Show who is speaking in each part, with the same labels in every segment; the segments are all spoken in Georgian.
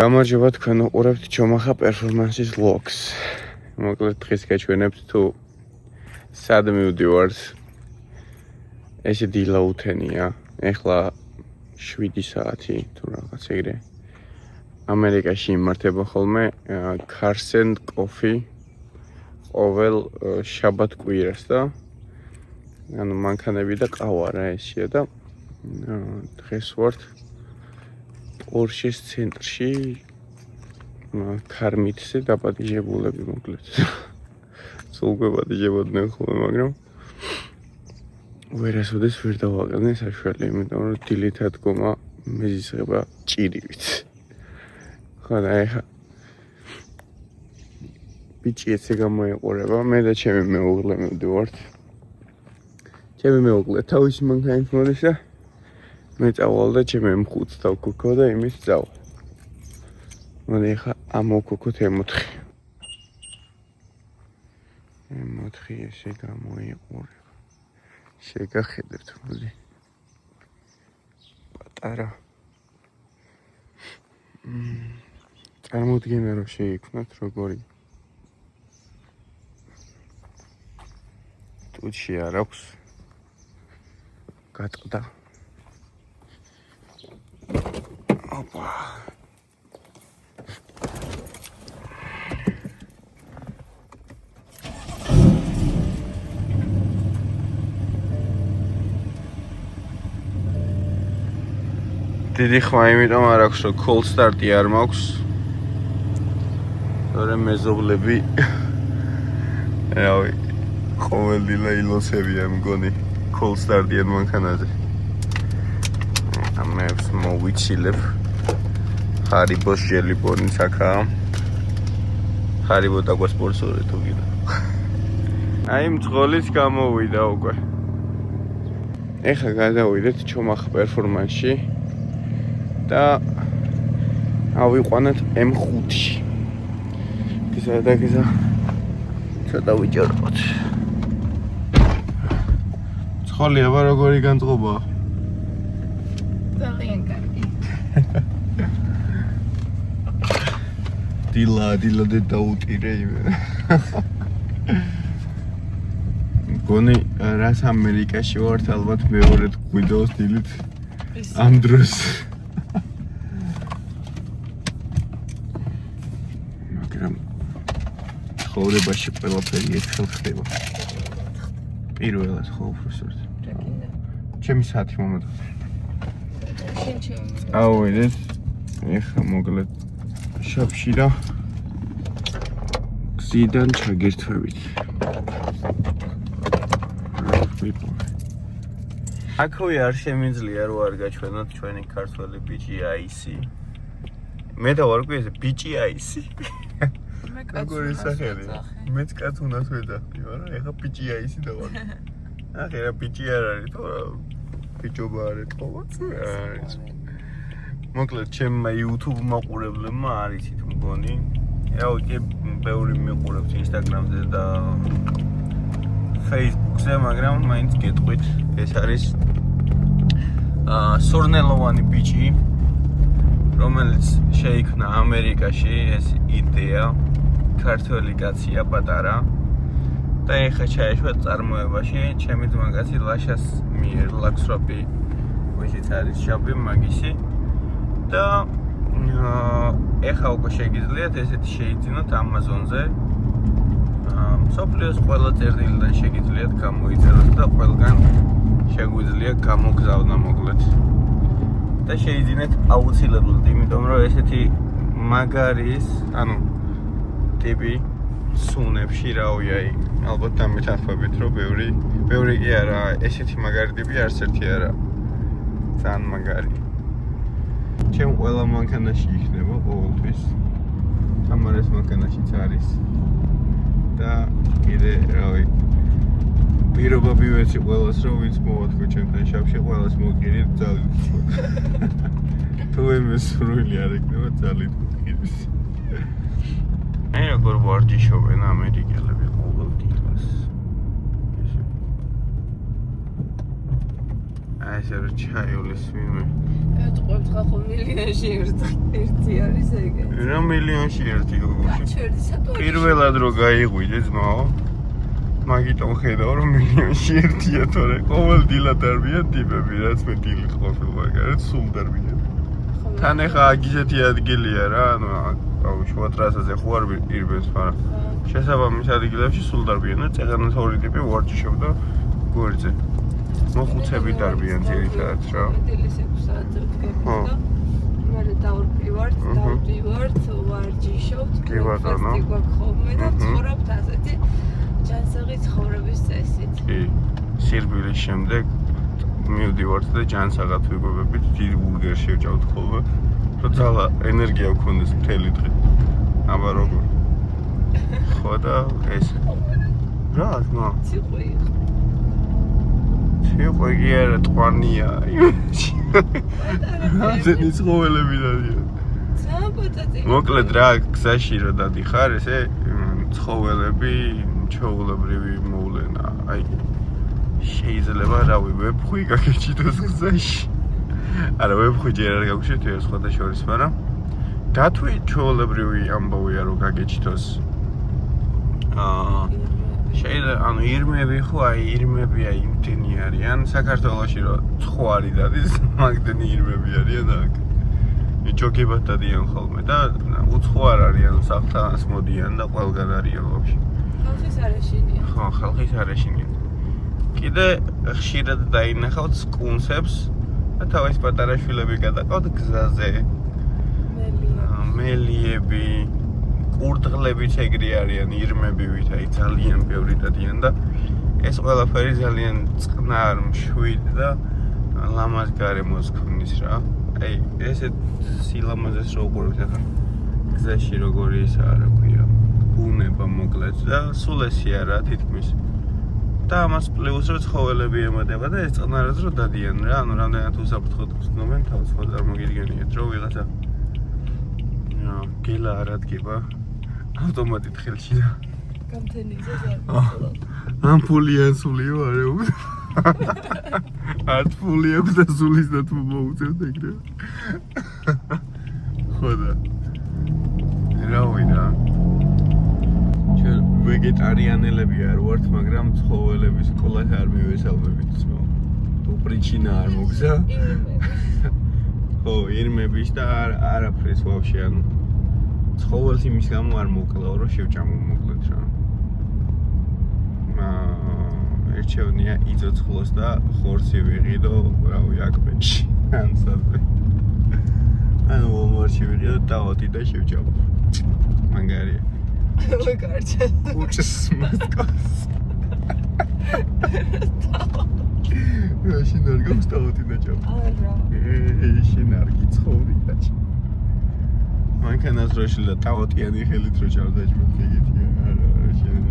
Speaker 1: გამარჯობა თქვენ უყურებთ ჩომახა პერფორმანსის vlogs. მოკლედ დღეს გაჩვენებთ თუ სად მივდივართ. ესე დილაუთენია. ეხლა 7 საათი თუ რაღაც ეგრე. ამერიკაში იმართება ხოლმე Carson Coffee ყოველ შაბათ კვირას და ანუ მანქანები და ყავა რა ესია და დღეს ვართ Porsche-ის ცენტრში ქარმითზე დაპატიჟებულები მოკლედ. სულ გვეპატიჟებოდნენ ხოლმე, მაგრამ ვერასოდეს ვერ დავაყენე საშუალება, იმიტომ რომ დილით ადგომა მეზისება ჭირივით. ხო და ეხა ბიჭი ესე გამოიყურება, მე და ჩემი მეუღლე მივდივართ. ჩემი მეუღლე თავისი მანქანით მოდის და მე წავალ და ჩემი M5-ს დავქოქო და იმის წავალ. მოდი ეხა ამოვქოქოთ M4. M4 ესე გამოიყურება. შეგახედებთ მოდი. პატარა. წარმოუდგენია რომ შეიქმნათ როგორი. ტუჩი არ აქვს. გატყდა. Opa. დიდი ხმა იმიტომ არ აქვს რომ cold start-ი არ მაქვს. თორემ მეზობლები რავი ყოველდღე ილოცებია მგონი cold start-იან მანქანაზე. ამებს მოვიცილებ. Haribos jelly-ბონის აქაა. Haribo დაგვასპონსორე თუ კიდე. აი მძღოლიც გამოვიდა უკვე. ეხლა გადავიდეთ ჩომახ პერფორმანსში და ავიყვანეთ M5-ში. გიზა და გიზა ცოტა ვიჯეროთ. მძღოლი აბა როგორი განწყობაა?
Speaker 2: ძალიან კარგი.
Speaker 1: დილა და დაუტირე იმე. გონი რას ამერიკაში ვართ ალბათ მეორედ გვიდოს დილით ამ დროს. მაგრამ ცხოვრებაში ყველაფერი ერთხელ ხდება. პირველად ხო უბრალოდ. ჩემი საათი მომედა. ავიდეთ ეხლა მოკლედ შაბში და გზიდან ჩაგირთვებით. აქვე არ შემიძლია რომ არ გაჩვენოთ ჩვენი ქართველი ბიჭი აისი. მე და ვარ გვიაზე ბიჭი აისი. როგორი სახელი? მეც კაც უნდათ ვეძახდი, მაგრამ ეხა ბიჭი აისი დავარ. ახლა რა ბიჭი არ არის, თორე ბიჭობა არ ეთხოვაც. მოკლედ ჩემმა YouTube მაყურებლებმა არ იცით მგონი. რავი კი ბევრი მიყურებთ Instagram-ზე და Facebook-ზე, მაგრამ მაინც გეტყვით, ეს არის სურნელოვანი ბიჭი, რომელიც შეიქმნა ამერიკაში, ეს იდეა, ქართველი კაცია პატარა და ეხლა ჩაეშვა წარმოებაში ჩემი ძმაკაცი ლაშას მიერ ლაქსროპი, ვისაც არის შაბი მაგისი. და ეხა უკვე შეგიძლიათ ესეთი შეიძინოთ Amazon-ზე. მსოფლიოს ყველა წერტილიდან შეგიძლიათ გამოიწეროთ და ყველგან შეგვიძლია გამოგზავნა მოკლედ. და შეიძინეთ აუცილებლად, იმიტომ რომ ესეთი მაგარის, ანუ ტიპი სუნებში რავია, ალბათ დამეთანხმებით რომ ბევრი კი არა, ესეთი მაგარი ტიპი არც ერთი არა. ძალიან მაგარი. ჩემ ყველა მანქანაში იქნება ყოველთვის. თამარეს მანქანაშიც არის. და კიდე რავი პირობა მივეცი ყველას რომ ვინც მოვადგო ჩემთან შაბში ყველას მოგყიდით ძალით. თუ ემე სრული არ ეკნება ძალით მოგყიდის. აი როგორ ვარჯიშობენ ამერიკელები ყოველ დილას. აი ესე რომ ჩაიulis ვინმე.
Speaker 2: გეტყვევთ ხახო მილიონში ერთი არის ეგე.
Speaker 1: რა მილიონში ერთი გოგოში.
Speaker 2: ჩერდი სატო.
Speaker 1: პირველად რო გაიღვიდე ძმაო. მაგიტომ ხედავ რომ მილიონში ერთია თორე ყოველ დილად არბიან ტიპები რაც მე დილით ყოფილ მაგარად სულ დარბიან. თან ეხა აგიზეთი ადგილია რა ანუ შუა ტრასაზე ხო არ ირბენს მაგრამ შესაბამის ადგილებში სულ დარბიან და წეღანას ორი ტიპი ვარჯიშობ და გვერდზე მოხუცები დარბიან ძირითადად რა
Speaker 2: დილის 6 საათზე ვდგები და მერე დავდივართ ვარჯიშობთ
Speaker 1: კი ბატონო
Speaker 2: გვაქვს ხოლმე და ცხოვრობთ ასეთი ჯანსაღი ცხოვრების წესით
Speaker 1: კი სირბილის შემდეგ მივდივართ და ჯანსაღად ვიკვებებით დიდ ბურგერში ვჭავთ ხოლმე რომ ძალა ენერგია ვქონდეს მთელი დღე აბა როგორ ხო და ეს რა ძმა ციყვი არა ტყვანია რაზენი ცხოველები დადიან მოკლედ რა გზაში რომ დადიხარ ესე ცხოველები ჩაულებრივი მოვლენა აი შეიძლება რავი ვებხვი გაგეჭიდოს გზაში არა ვებხვი ჯერ არ გაგვშეთია სხვათა შორის მაგრამ დათვი ჩაულებრივი ამბავია რომ გაგეჭიდოს შეიძლება ანუ ირმები ხო აი ირმები აი იმდენი არიან საქართველოში რომ ცხვარი დადის მაგდენი ირმები არიან აქ ჯოგებად დადიან ხოლმე და უცხო არ არიან საფთანას მოდიან და ყველგან არიან ვაფშე
Speaker 2: ხალხის არეშინია
Speaker 1: ხო ხალხის არეშინია კიდე ხშირად დაინახავთ სკუნსებს და თავის პატარა შვილები გადაყავთ გზაზე მელიები კურდღლებიც ეგრე არიან ირმები ვით აი ძალიან ბევრი დადიან და ეს ყველაფერი ძალიან წყნარ მშვიდ და ლამაზ გარემოს ქმნის რა აი ესეთ სილამაზეს რო უყურებთ ახლა გზაში როგორი ისაა რა ქვია ბუნება მოკლედ და სულ ესია რა თითქმის და ამას პლუს რო ცხოველები ემოდება და ეს წყნარად რო დადიან რა ანუ რამდენად უსაფრთხოდ გრძნობენ თავს ხო წარმოგიდგენიათ რომ ვიღაცა გელა არ ადგება ავტომატით ხელში და
Speaker 2: გამთენიზე ზარ
Speaker 1: ამპული ანსულიო არეულ არტფული აქვს და სულის და თუ მოუწევთ ეგრე ხოდა რავი რა ჩვენ ვეგეტარიანელები არ ვართ მაგრამ ცხოველების სკოლას არ მივესალმებით ძმაო თუ პრიჩინა არ მოგზა ხო ირმების და არაფრის ვაფშე ანუ ცხოველს იმის გამო არ მოკლავ რომ შევჭამო მოკლედ რა ერჩევნია იწოცხლოს და ხორცი ვიღიდო რავი აკბეში ან სადმე ანუ მომარში ვიღიდო დაოდი და შევჭამო მაგარია
Speaker 2: ვეკარჩე
Speaker 1: კუჭს მასკოს შინ არ გავს დაოდი და ჭამო
Speaker 2: არა
Speaker 1: შინ არ გიცხოვრი დაჭი მანქანას რო შილდა დაოტიანი ხელით რო ჭავდა ჯმეთი ეგეთია არა შენ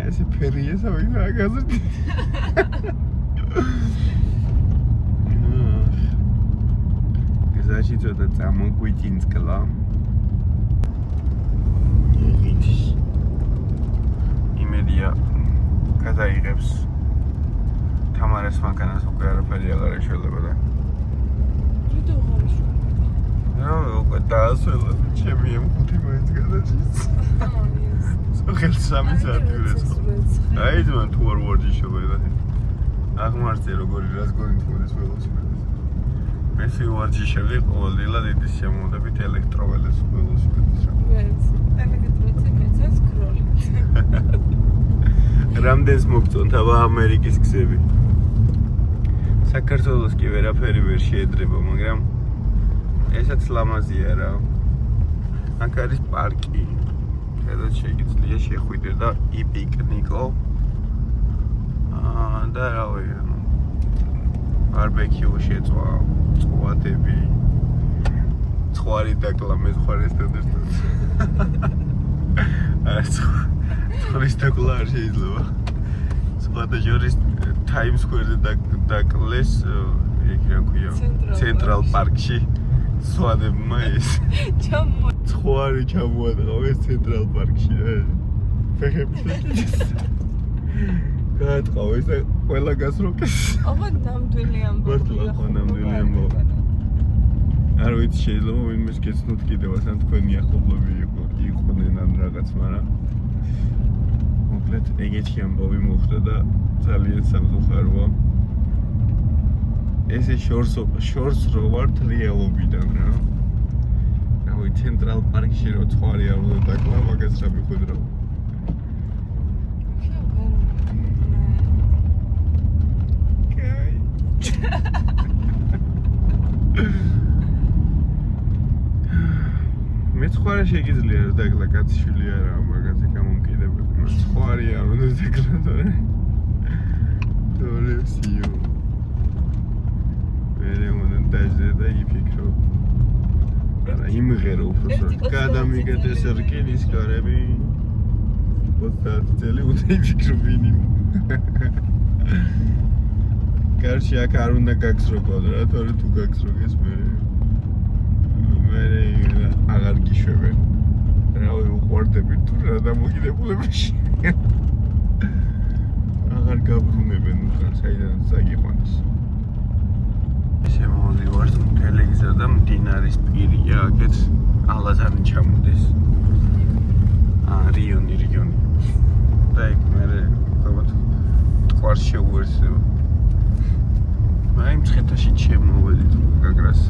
Speaker 1: ესე ფერია სამი აგაზრდი გზაში ცოტა წამოგვიჭინწყლა იმედია გადაიღებს თამარეს მანქანას უკვე არაფერი აღარ ეშველება და
Speaker 2: რითო ხარ
Speaker 1: რა უკვე დაასვლა ჩემი M5 მაინც გადაჭის ხელს სამი საათი ვერეცხო აი ძმა თუ არ ვარჯიშობ და აღმართზე როგორი რას გონითხოვდეს ველოსიპედეს მესი ვარჯიშები ყოველდღიურად იდის შემოდებით ელექტროველოს ველოსიპედს რა
Speaker 2: მეც ელექტროციკლს სკროლით
Speaker 1: რამდენს მოგწონთ აბა ამერიკის გზები საქართველოს კი ვერაფერი ვერ შეედრება მაგრამ ესაც ლამაზია რა აქ არის პარკი სადაც შეიძლება შეხვიდე და იპიკნიკო და რავი ბარბეკიუ შეწვა წვადები ცხვარი დაკლა მე ცხვარს დადერთოს ცხვრის დაკლა არ შეიძლება სხვათა შორის Times Square-ზე დაკლეს ეგ რა ქვია ცენტრალ პარკში სვადებმა ეს ცხვარი ჩამოადღავეს ცენტრალ პარკში რა ფეხებს გაატყავეს და ყველა გასროკეს.
Speaker 2: აბა ნამდვილი ამბავია.
Speaker 1: მართლა ხო ნამდვილი ამბავია. არ ვიცი შეიძლება ვინმეს გეცნოთ კიდევაც ან თქვენი ახლობლები იყვნენ ან რაღაც, მაგრამ მოკლედ ეგეთი ამბავი მოხდა და ძალიან სამწუხაროა. ესე შორს რო ვართ რეალობიდან რა. რავი ცენტრალ პარკში რო ცხვარი არ უნდა დაკლა, მაგას რა მიხვედრა. მე ცხვარი შეგიძლია რომ დაკლა კაცშვილი არა მაგაზე გამომკიდებელი. ცხვარი არ უნდა დაკლა თორე სიო. მე უნდა დაჟე და იფიქრო. და იმღერო უბრალოდ გადამიგდეს რკინის გარები 30 წელი უნდა იფიქრო მინიმუმ. გარშე აქ არ უნდა გაგსროგოთ რა, თორე თუ გაგსროგეს მე აღარ გიშვებენ. რავი უყვარდები თუ რა დამოკიდებულებაში. აღარ გაბრუნებენ უკან საიდანაც წაგიყვანეს. ესე მოვიდივართ მთელი გზა და მდინარის პირია აქეთ ალაზანი ჩამოდის. რიონი. და იქ მე ვთქვათ ტყვარს შეუერთდება. აი მცხეთაში შემოვედით გაგრას.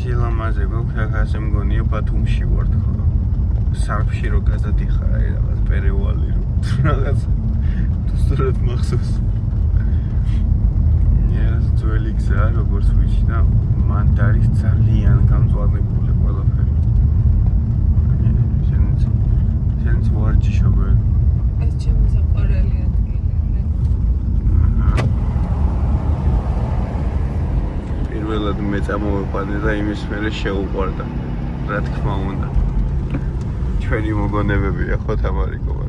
Speaker 1: სილამაზე გვაქვს აქ ასე მგონია ბათუმში ვართ ხო სარფში რო გადადიხარ აი რაღაც პერევალი რო რაღაც თუ სწორად მახსოვს ეს ძველი გზა როგორც ვიცი და მანდ არის ძალიან გამწვანებული ყველაფერი შენც ვარჯიშობ
Speaker 2: ეს ჩემი საყვარელი ადგილი
Speaker 1: პირველად მე წამოვეყვანე და იმის მერე შეუყვარდა. რა თქმა უნდა. ჩვენი მოგონებებია ხო თამარიკოვა.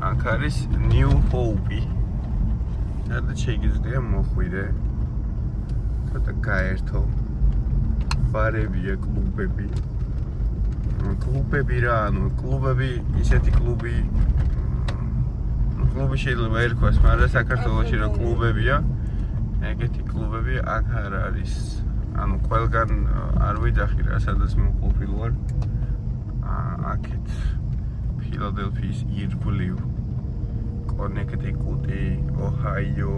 Speaker 1: აქ არის New Hope. სადაც შეიძლება მოხვიდე. ცოტა გაერთო. ბარებია, კლუბები. კლუბები რა, ანუ კლუბები, ისეთი კლუბი კლუბი შეიძლება ერქვას, მაგრამ საქართველოში რა კლუბებია, ეგეთი კლუბები აქ არ არის. ანუ ყველგან არ ვიძახი რა, სადაც მყოფილ ვარ. აქეთ ფილადელფიის ირგვლივ, კონექტიკუტი, ოჰაიო,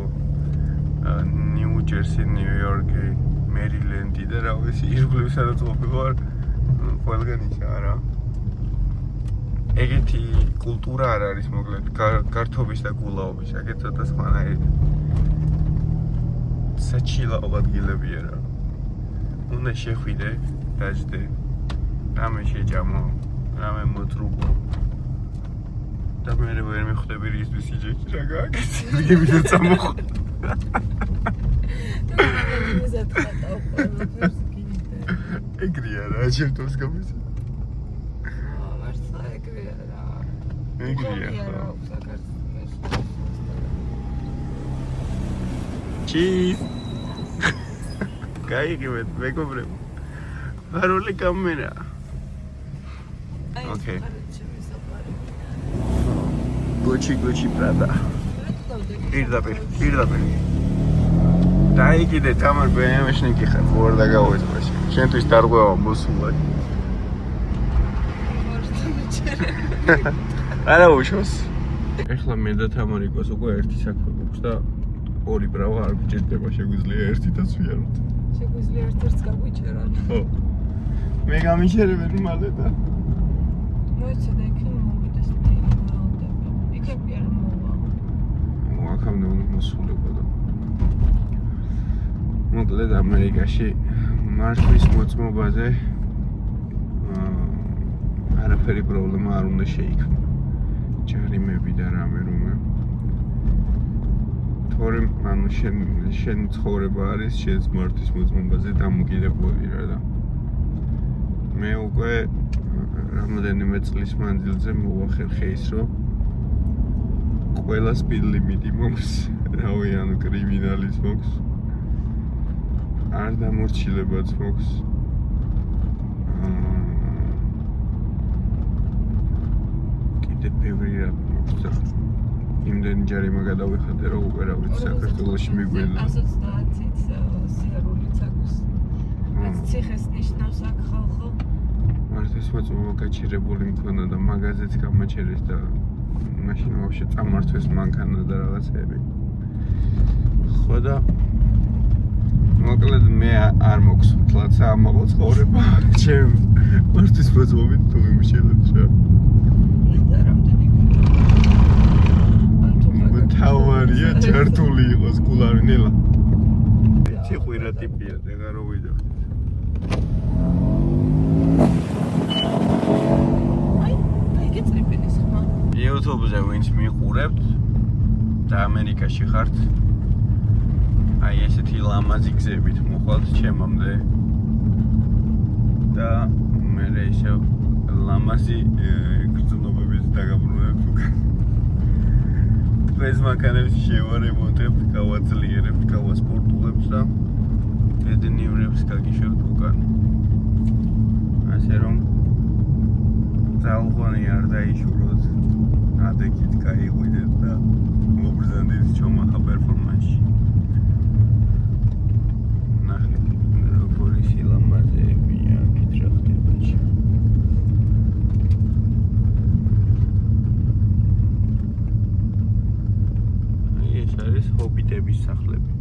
Speaker 1: ნიუ-ჯერსი, ნიუ-იორკი, მერილენდი და რა ვიცი, ირგვლივ სადაც მყოფილ ვარ, ყველგან ისაა რა. ეგეთი კულტურა არ არის მოკლედ გართობის და გულაობის აქეთ ცოტა სხვანაირი საჩილაო ადგილებია რა უნდა შეხვიდე დაждე რამე შეჭამო რამე მოწრუბო და მე ვერ მიხვდები რისთვის იჯექი რა გააკეთე მიგებიდა წამოხო ეგრია რა ჩემთვის გამის ეგრია ხო ჩის გაიგივეთ მეგობრებო გარული კამერა ოკეი გუჩი ბრატა პირდაპირ დაიგიდე თამარ ბემეშნიკი ხარ ვარ და გავეცბაში შენთვის დარღვევა მოსულა არა უშოს ეხლა მე და თამარიკოს უკვე ერთი საქმე გვაქვს და ორი ბრავა არ გჭირდება შეგვიძლია ერთითაც ვიაროთ
Speaker 2: შეგვიძლია ერთ-ერთს გაგვიჭერონ
Speaker 1: ხო მე გამიჩერებენ მალე და
Speaker 2: მოიცა და იქ მოვიდეს იქ არ მოვა
Speaker 1: აქამდე უნდა მოსულებოდა მოკლედ ამერიკაში მართვის მოწმობაზე არაფერი პრობლემა არ უნდა შეიქმნა ჯარიმები და რამე რომე თორემ ანუ შენ ცხოვრება არის შენს მართვის მოწმობაზე დამოკიდებული რა და მე უკვე რამოდენიმე წლის მანძილზე მოვახერხე ის რომ ყველა speed limit-ი მოქვს რავი ანუ კრიმინალის მოქვს არ დამორჩილებაც მოქვს კიდე ბევრი რამ მოგწა. იმდენჯერ იმა გადავიხადე რომ უყერავით საქართველოში მიგვედა.
Speaker 2: 130-ით სიარულიც აქვს. ეს ციხეს ნიშნავს აქ ხალხო.
Speaker 1: მართლაც მოწმობა გაჩერებული მქონდა და მაგაზეც გამაჩერეს და მაშინ ვაფშე წამართვეს მანქანა და რაღაცები. ხო და მოკლედ მე არ მოქვს თლაცა ამაღო ცხოვრება. ჩემ მართლაც მოწმობით თუ იმშელეთ რა.
Speaker 2: და რამდენი
Speaker 1: თავარია ჩართული იყოს კულარი ნელა. ეცი ყვირა ტიპია და რო ვიდოხთ.
Speaker 2: აი გეწრებინის ხმა.
Speaker 1: YouTube-ზე ვინც მიყურებთ და ამერიკაში ხართ, აი ესეთი ლამაზი გზებით მოხვალთ ჩემამდე და მე ისე ლამაზი გრძნობებით დაგაბრუნებთ უკან. ეს მანქანებს შევარემონტებთ, გავაძლიერებთ, გავასპორტულებთ და ბედნიერებს გაგიშვებთ უკან. ასე რომ ძალღონი არ დაიშუროთ, ადეკით გაიღვიდეთ და მობრძანდით ჩომახა პერფორმანსში. ნახეთ, როგორი სილამაზეებია, აქეთ რა ხდება ჩა. არის ჰობიტების სახლები.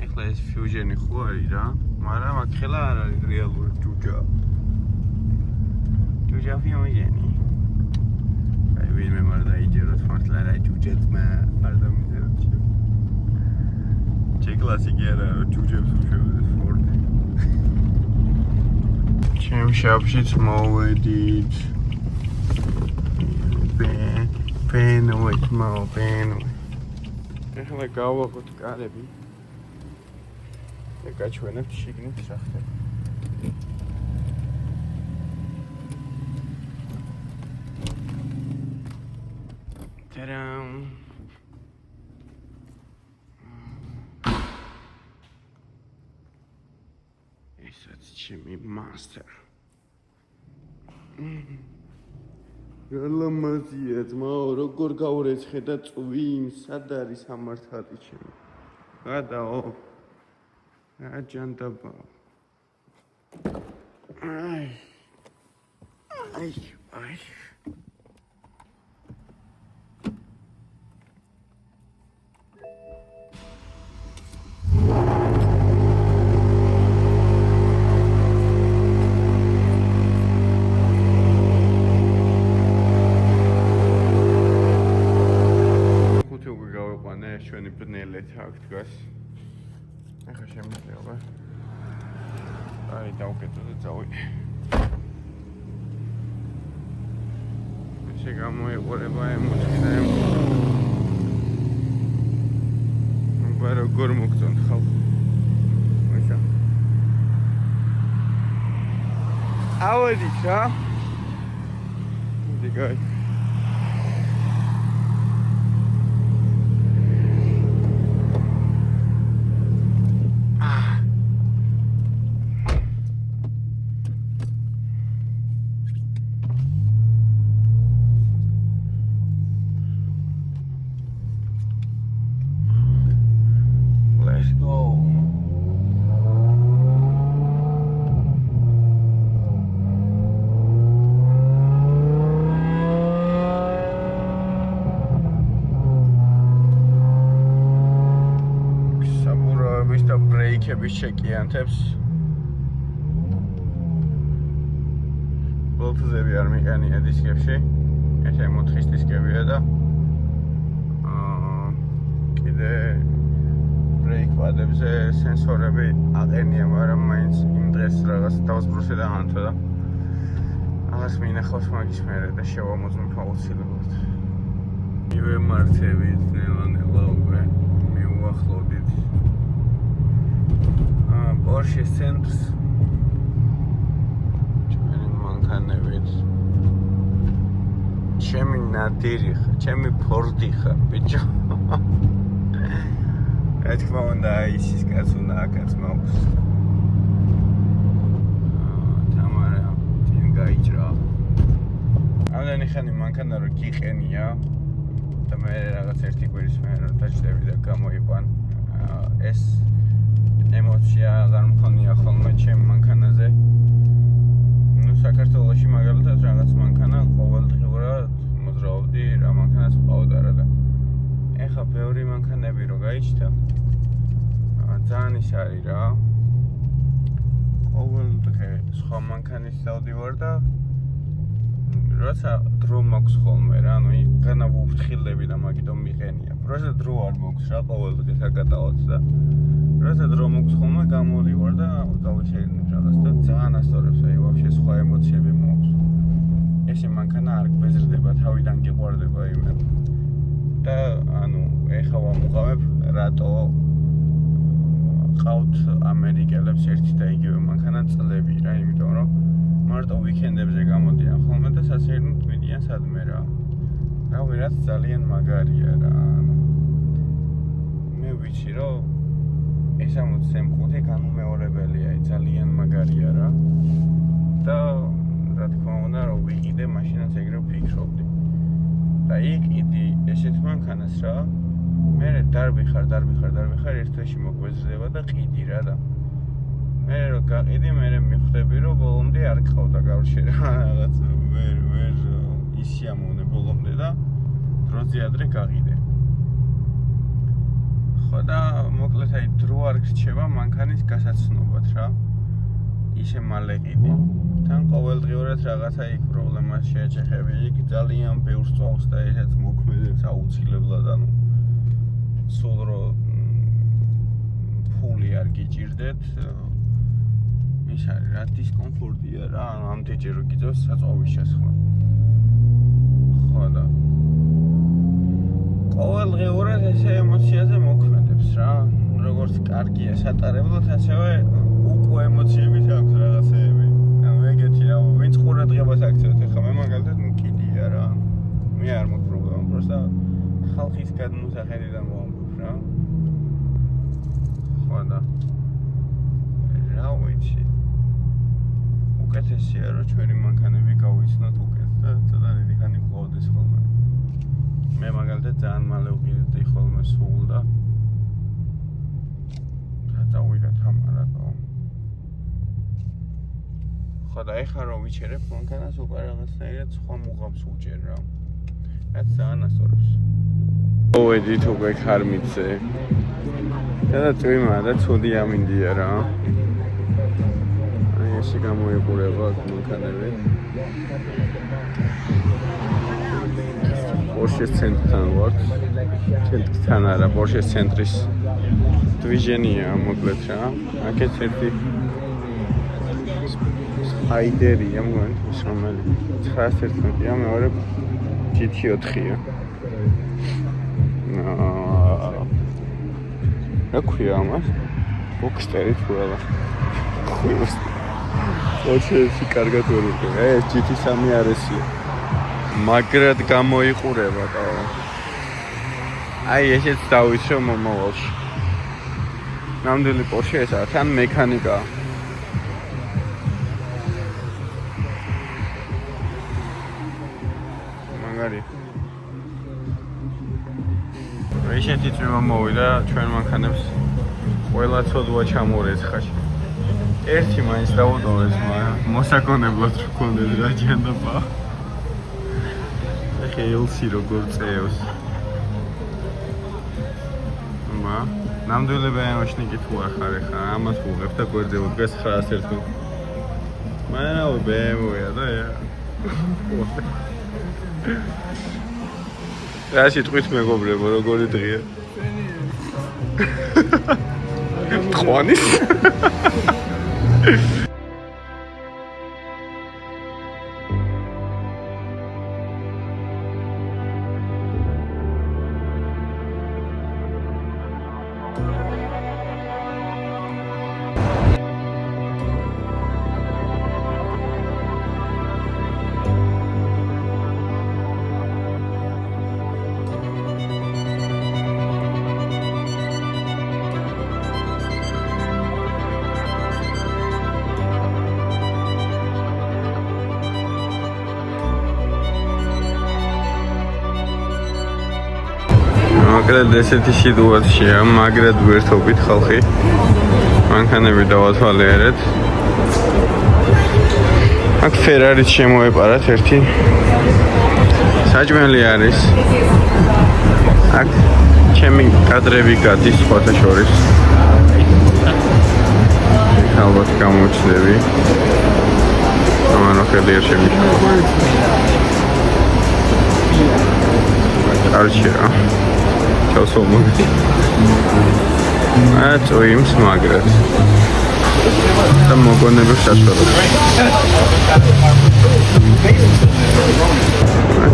Speaker 1: ეხლა ეს ფიუჟენი ხო არის რა, მაგრამ აქ ხელა არ არის რეალური ჯუჯა. ჯუჯა ფიუჟენი. აი ვინმე არ დაიჯეროთ მართლა რა ჯუჯაც მე არ დამიძეროთ. ჩე კლასიკი არა ჯუჯებს უშვებდეს ფორდი. ჩემ შაფშიც მოვედით. Penway, mau penway. ეხლა გავაღოთ კარები. და გაჩვენებთ შიგნით რა ხდება. Tadam. ისაც ჩემი master. ლამაზია ძმაო, როგორ გავრეცხე და წვიმს, სად არის სამართალი ჩემი? გადაო. აჯანდაბა. აი. ჩვენი ბნელეთ აქ დგას. ახლა შემიძლია. აი დავკეთო და წავიდე. ესე გამოიყურება ემოცი და აბა როგორ მოგწონთ ხალხო. მოიცა. ავედით რა. დგაი. შეკიანთებს ბოლტზები არ მიყენია დისკებში ეს M4-ის დისკებია და კიდე ბრეიქ პადებზე სენსორები აყენია, მაგრამ მაინც იმ დღეს რაღაც დავსბრუსე და ანთო და აღას მინახავს მაგის მერე და შევამოწმებ აუცილებლად. მივემართებით ნელა უკვე მივუახლოვდით Porsche centers. Ჩემი მანქანებით. ჩემი ნადირი ხა, ჩემი ფორდი ხა, ბიჭო. რა თქმა უნდა, ისის კაც უნდა აკაც მაქვს. თამარა, წინ გაიჭრა. ამდენი ხანი მანქანა რომ გიყენია და მე რაღაც ერთი კვირის მე რომ დაჭდები და გამოიყვან ეს ემოცია აღარ მქონია ხოლმე ჩემ მანქანაზე. ნუ საქართველოში მაგალითად რაღაც მანქანა ყოველდღიურად მოძრაობდი რა მანქანას ვყავდა რა და ეხა ბევრი მანქანები რო გაიჩნდა ძალიან ის არის რა ყოველდღე სხვა მანქანის დავდივარ და როცა დრო მაქვს ხოლმე რა ანუ განავუფრთხილდები და მაგიტომ მიყენია როცა დრო არ მაქვს რა ყოველდღე საკატაოც და როცა დრო მაქვს ხოლმე გამოდივარ და გავიშერინებ რაღაც და ძალიან ასწორებს აი ვაფშე სხვა ემოციები მაქვს ესე მანქანა არ გბეზრდება თავიდან გიყვარდება იმე და ანუ ეხა ვამუყავებ რატო ყავთ ამერიკელებს ერთი და იგივე მანქანა წლები რა იმიტომ რომ მარტო ვიკენდებზე გამოდიან ხოლმე და სასეირნოდ მიდიან სადმე რა ვერაც ძალიან მაგარია რა მე ვიცი რომ ეს 65 განუმეორებელია ძალიან მაგარია რა და რა თქმა უნდა რომ ვიყიდე მაშინაც ეგრე ვფიქრობდი და იყიდი ესეთ მანქანას რა მე დარბიხარ ერთ თვეში მოგვეზრდება და ყიდი რა და მე რო გაყიდი მე მიხვდები რომ ბოლომდე არ გყავდა გავშე რა რაღაც ვერ ისიამოვნე ბოლომდე და დროზე ადრე გაყიდე ხო და მოკლედ აი დრო არ გრჩება მანქანის გასაცნობად რა ისე მალე ყიდი თან ყოველდღიურად რაღაცა იქ პრობლემას შეეჩეხები იქ ძალიან ბევრს წვავს და ესეც მოქმედებს აუცილებლად ანუ სულ რო ფული არ გიჭირდეთ ის არის რა დისკომფორტია რა ანუ ამდენჯერ რო გიწევს საწვავის შესხმა ხო და ყოველდღიურად ესე ემოციაზე მოქმედებს რა როგორც კარგია სატარებლად ასევე უკვე ემოციები აქვს რაღაცეები ანუ ეგეთი რა ვინც ყურადღებას აქცევთ ეხლა მე მაგალითად მკიდია რა მე არ მაქვს პრობლემა просто ხალხის გადმოსახედიდან ვამბობ რა ხო და რა ვიცი უკეთესია რომ ჩვენი მანქანები გავიცნოთ უკეთ და ცოტა დიდი ხანი გყავდეს ხოლმე მე მაგალითად ძალიან მალე ვყიდდი ხოლმე სულ და დავიდა თამარატო ხო და ეხლა რომ ვიჩერებ მანქანას უკვე რაღაცნაირად სხვა მუღამს უჭერ რა რაც ძალიან ასწორებს მოვედით უკვე ქარმიცზე და წვიმა და ცუდი ამინდია რა აი ესე გამოიყურება აქ მანქანები Porsche-ს ცენტრთან ვართ ცენტრთან არა Porsche-ს ცენტრის დვიჟენია მოკლედ რა აქეთ ერთი Spider-ია მგონი ის რომელი 911-ია მეორე GT4-ია რა ქვია ამას Boxster-ი თუ არა Porsche-ში კარგად ვერ ვიყავ ეს GT3 RS-ია მაგრად გამოიყურება და აი ესეც დავიწყე მომავალში ნამდვილი Porsche ესაა თან მექანიკა მაგარი ესეთი წვიმა მოვიდა ჩვენ მანქანებს ყველა ცოდვა ჩამორეცხა ერთი მაინც დავუტოვეს მოსაკონებლად რო გქონდეს რა ჯანდაბა ელსი როგორ წევს მა ნამდვილი BMW-შნიკი თუ არ ხარ ხა ამას ვუღებ და გვერდზე უდგას 911 მანაო BMW-ია და რა სიტყვით მეგობრებო როგორი დღეა ყვანის მოკლედ ესეთი სიტუაცია, მაგრად ვერთობით ხალხი. მანქანები დავათვალიერეთ. აქ ფერარიც შემოეპარათ ერთი. საჭმელი არის. აქ ჩემი კადრები გადის სხვათა შორის. ალბათ გამოჩნდები. ამან ხელი არ შემიშავა. არჩია. ჩავსოლმო. წვიმს მაგრად. და მოგონებებს საშუალებას.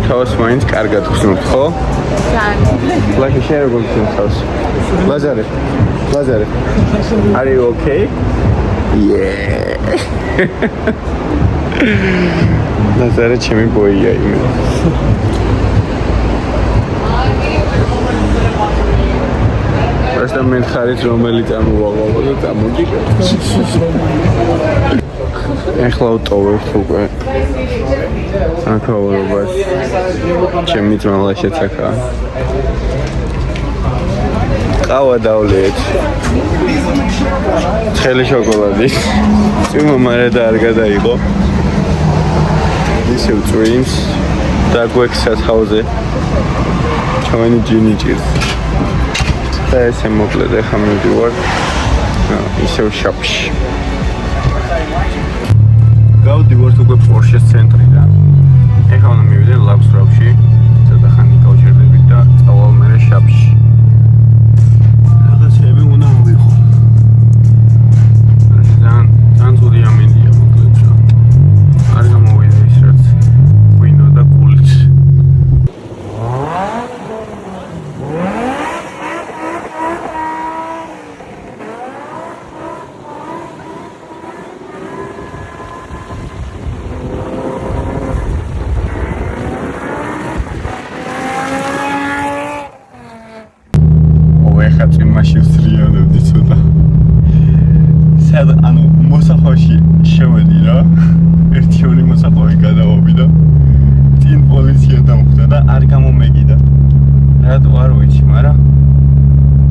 Speaker 1: თავს მაინც კარგად ხსნობთ, ხო? ლაშა შენ როგორ გქონს თავს? ლაზარე. Are you okay? Yeah. ლაზარე ჩემი ბოია იმე. Просто მე ხარით რომელიც ამოვაყო და წამოგიგე. ეხლა ვტოვებთ უკვე. აკავრობას. ჩემი ძმალა შეცახა. ყავა დავლეთ. ცხელი შოკოლადი. წვიმა მარა და არ გადაიღო. ისევ წვიმს და გვექცა თავზე. ჩვენი ჯინი ჭირს. და ესე მოკლედ ახლა მივდივარ ისევ შაპში. გავდივართ უკვე პორშეს ცენტრიდან. ეხლა უნდა მივიდე ლაბსროპში. ცოტა ხანი გავჩერდებით და წავალ მერე შაპში. რაღაცები უნდა მოვიღო. ძალიან ძველი ამინდია მოკლედ რა. არ გამოვიდა ის რაც გვინდა და გულით. წვიმაში ვსრიალებდი ცოტა. ანუ მოსახვაში შევედი რა. ერთი-ორი მოსახვი გადავობი და წინ პოლიცია დამხვდა და არ გამომეგიდა. რატო არ ვიცი, მაგრამ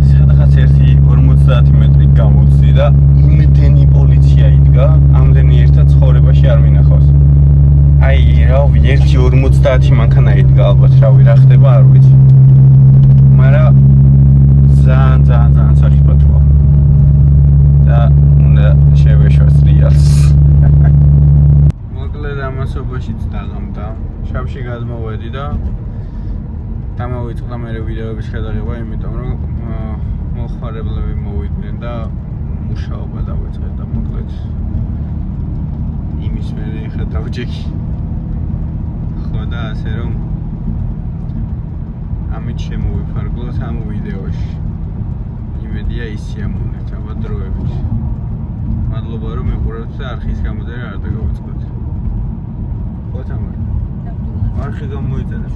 Speaker 1: სადღაც ერთი 50 მეტრი გამოვწდი და იმდენი პოლიცია იდგა, ამდენი ერთად ცხოვრებაში არ მინახავს. აი, რავი, 1.50 მანქანა იდგა ალბათ, რავი, რა ხდება არ ვიცი. მაგრამ ძალიან საფრთხეა. და უნდა შევეშვას რეალს. მოკლედ ამასობაშიც დაღამდა. შაბში გადმოვედი და დამოვიწყდა მე ვიდეოების გადაღება, იმიტომ რომ მოხმარებლები მოვიდნენ და მუშაობა დავიწყე და მოკლედ იმის მერე ხა დავჯექი. ხო და ასე რომ ამით შემოვიფარგლოთ ამ ვიდეოში. იმედია ისია მონეთ, აბა დროებით. მადლობა რომ მიყურებთ და არხის გამოდერა არ დაგავიწყოთ. ხო თამარ. არხი გამოიწერეთ.